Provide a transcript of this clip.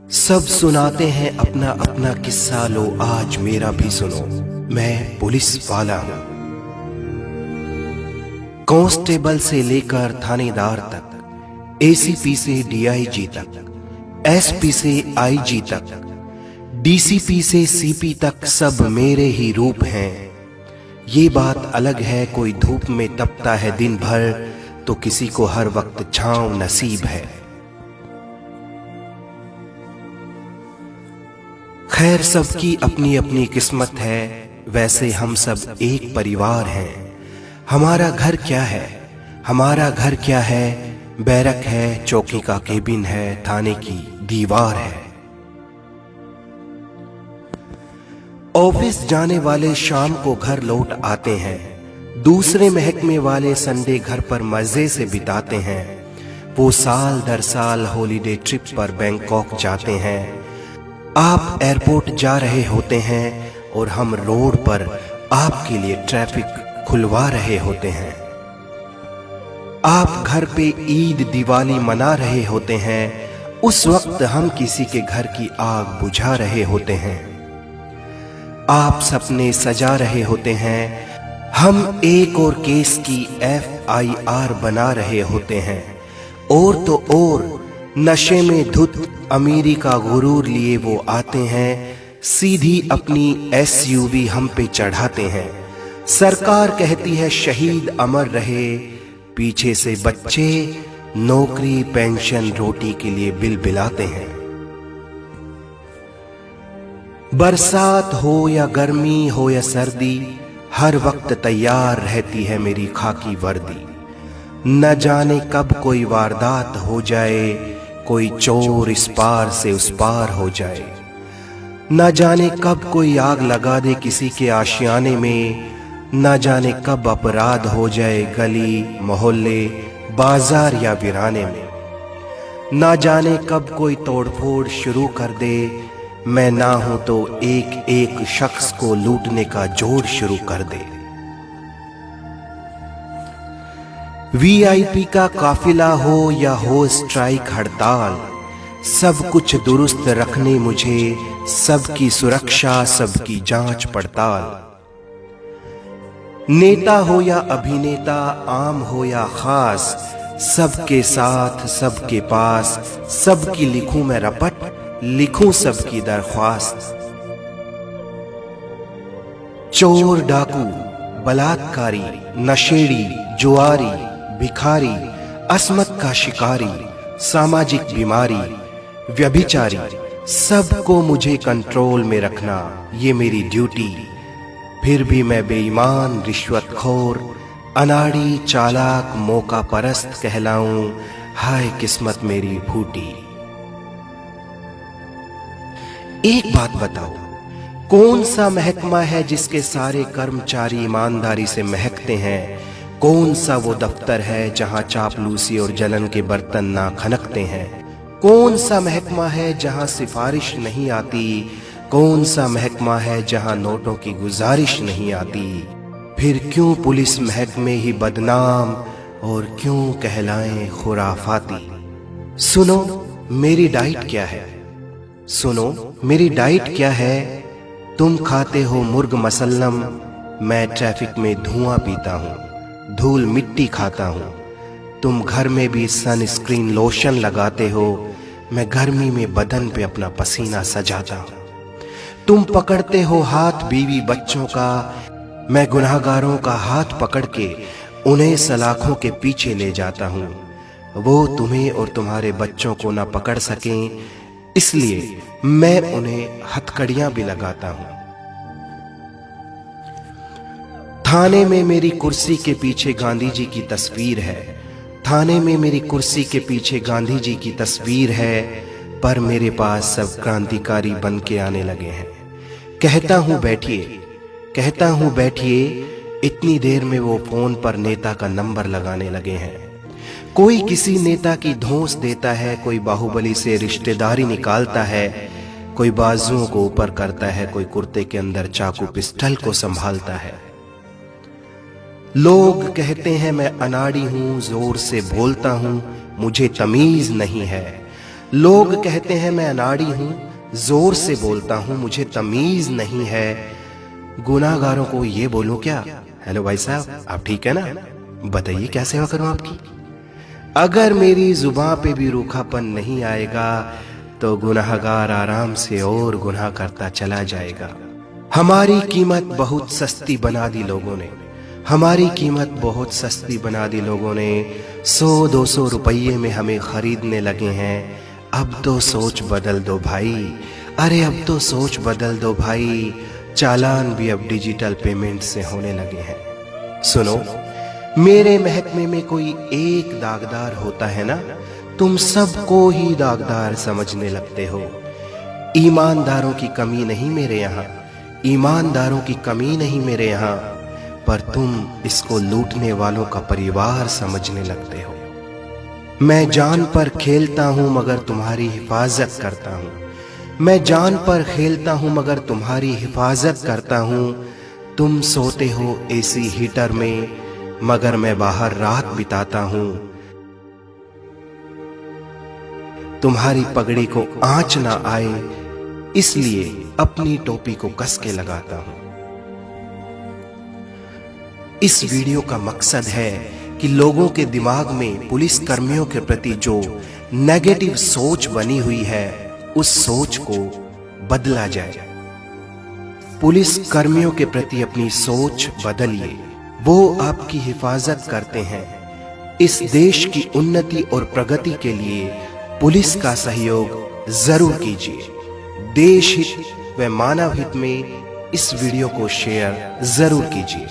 सब सुनाते हैं अपना अपना किस्सा, लो आज मेरा भी सुनो। मैं पुलिस वाला हूं, कांस्टेबल से लेकर थानेदार तक, एसीपी से डीआईजी तक, एसपी से आईजी तक, डीसीपी से सीपी तक, सब मेरे ही रूप हैं। ये बात अलग है, कोई धूप में तपता है दिन भर, तो किसी को हर वक्त छांव नसीब है। खैर, सबकी अपनी अपनी किस्मत है, वैसे हम सब एक परिवार हैं। हमारा घर क्या है, हमारा घर क्या है? बैरक है, चौकी का केबिन है, थाने की दीवार है। ऑफिस जाने वाले शाम को घर लौट आते हैं, दूसरे महकमे वाले संडे घर पर मजे से बिताते हैं। वो साल दर साल हॉलीडे ट्रिप पर बैंकॉक जाते हैं। आप एयरपोर्ट जा रहे होते हैं और हम रोड पर आपके लिए ट्रैफिक खुलवा रहे होते हैं। आप घर पे ईद दिवाली मना रहे होते हैं, उस वक्त हम किसी के घर की आग बुझा रहे होते हैं। आप सपने सजा रहे होते हैं, हम एक और केस की FIR बना रहे होते हैं। और तो और नशे में धुत अमीरी का गुरूर लिए वो आते हैं, सीधी अपनी SUV हम पे चढ़ाते हैं। सरकार कहती है शहीद अमर रहे, पीछे से बच्चे नौकरी पेंशन रोटी के लिए बिलबिलाते हैं। बरसात हो या गर्मी हो या सर्दी, हर वक्त तैयार रहती है मेरी खाकी वर्दी। न जाने कब कोई वारदात हो जाए, कोई चोर इस पार से उस पार हो जाए। न जाने कब कोई आग लगा दे किसी के आशियाने में, न जाने कब अपराध हो जाए गली मोहल्ले बाजार या वीराने में। न जाने कब कोई तोड़फोड़ शुरू कर दे, मैं ना हूं तो एक एक शख्स को लूटने का जोड़ शुरू कर दे। VIP का काफिला हो या हो स्ट्राइक हड़ताल, सब कुछ दुरुस्त रखने मुझे, सबकी सुरक्षा सबकी जांच पड़ताल। नेता हो या अभिनेता, आम हो या खास, सबके साथ सबके पास, सबकी लिखूं मैं रपट, लिखूं सबकी दरख्वास्त। चोर डाकू बलात्कारी नशेड़ी जुआरी भिखारी अस्मत का शिकारी सामाजिक बीमारी व्यभिचारी, सबको मुझे कंट्रोल में रखना ये मेरी ड्यूटी। फिर भी मैं बेईमान रिश्वतखोर अनाड़ी चालाक मौका परस्त कहलाऊं, हाय किस्मत मेरी फूटी। एक बात बताओ, कौन सा महकमा है जिसके सारे कर्मचारी ईमानदारी से महकते हैं? कौन सा वो दफ्तर है जहां चापलूसी और जलन के बर्तन ना खनकते हैं? कौन सा महकमा है जहां सिफारिश नहीं आती? कौन सा महकमा है जहां नोटों की गुजारिश नहीं आती? फिर क्यों पुलिस महकमे ही बदनाम और क्यों कहलाएं खुराफाती? सुनो मेरी डाइट क्या है, सुनो मेरी डाइट क्या है। तुम खाते हो मुर्ग मसल्लम, मैं ट्रैफिक में धुआं पीता हूँ, धूल मिट्टी खाता हूँ। तुम घर में भी सनस्क्रीन लोशन लगाते हो, मैं गर्मी में बदन पे अपना पसीना सजाता हूँ। तुम पकड़ते हो हाथ बीवी बच्चों का, मैं गुनाहगारों का हाथ पकड़ के उन्हें सलाखों के पीछे ले जाता हूँ। वो तुम्हें और तुम्हारे बच्चों को ना पकड़ सकें, इसलिए मैं उन्हें हथकड़ियां भी लगाता हूं। थाने में मेरी कुर्सी के पीछे गांधी जी की तस्वीर है, थाने में मेरी कुर्सी के पीछे गांधी जी की तस्वीर है, पर मेरे पास सब क्रांतिकारी बन के आने लगे हैं। कहता हूं बैठिए, कहता हूं बैठिए, इतनी देर में वो फोन पर नेता का नंबर लगाने लगे हैं। कोई किसी नेता की धौंस देता है, कोई बाहुबली से रिश्तेदारी निकालता है, कोई बाजुओं को ऊपर करता है, कोई कुर्ते के अंदर चाकू पिस्टल को संभालता है। लोग कहते हैं मैं अनाड़ी हूं, जोर से बोलता हूं, मुझे तमीज नहीं है। लोग कहते हैं मैं अनाड़ी हूं, जोर से बोलता हूं, मुझे तमीज नहीं है। गुनाहगारों को ये बोलूं क्या? हेलो भाई साहब, आप ठीक है ना? बताइए क्या सेवा करूं आपकी? अगर मेरी जुबान पे भी रूखापन नहीं आएगा तो गुनाहगार आराम से और गुनाह करता चला जाएगा। हमारी कीमत बहुत सस्ती बना दी लोगों ने, हमारी कीमत बहुत सस्ती बना दी लोगों ने। 100-200 रुपये में हमें खरीदने लगे हैं। अब तो सोच बदल दो भाई, अरे अब तो सोच बदल दो भाई। चालान भी अब डिजिटल पेमेंट से होने लगे हैं। सुनो, मेरे महकमे में कोई एक दागदार होता है ना, तुम सबको ही दागदार समझने लगते हो। ईमानदारों की कमी नहीं मेरे यहाँ, ईमानदारों की कमी नहीं मेरे यहाँ, पर तुम इसको लूटने वालों का परिवार समझने लगते हो। मैं जान पर खेलता हूं मगर तुम्हारी हिफाजत करता हूं, मैं जान पर खेलता हूं मगर तुम्हारी हिफाजत करता हूं। तुम सोते हो एसी हीटर में मगर मैं बाहर रात बिताता हूं। तुम्हारी पगड़ी को आंच ना आए इसलिए अपनी टोपी को कस के लगाता हूं। इस वीडियो का मकसद है कि लोगों के दिमाग में पुलिस कर्मियों के प्रति जो नेगेटिव सोच बनी हुई है उस सोच को बदला जाए। पुलिस कर्मियों के प्रति अपनी सोच बदलिए, वो आपकी हिफाजत करते हैं। इस देश की उन्नति और प्रगति के लिए पुलिस का सहयोग जरूर कीजिए। देश हित व मानव हित में इस वीडियो को शेयर जरूर कीजिए।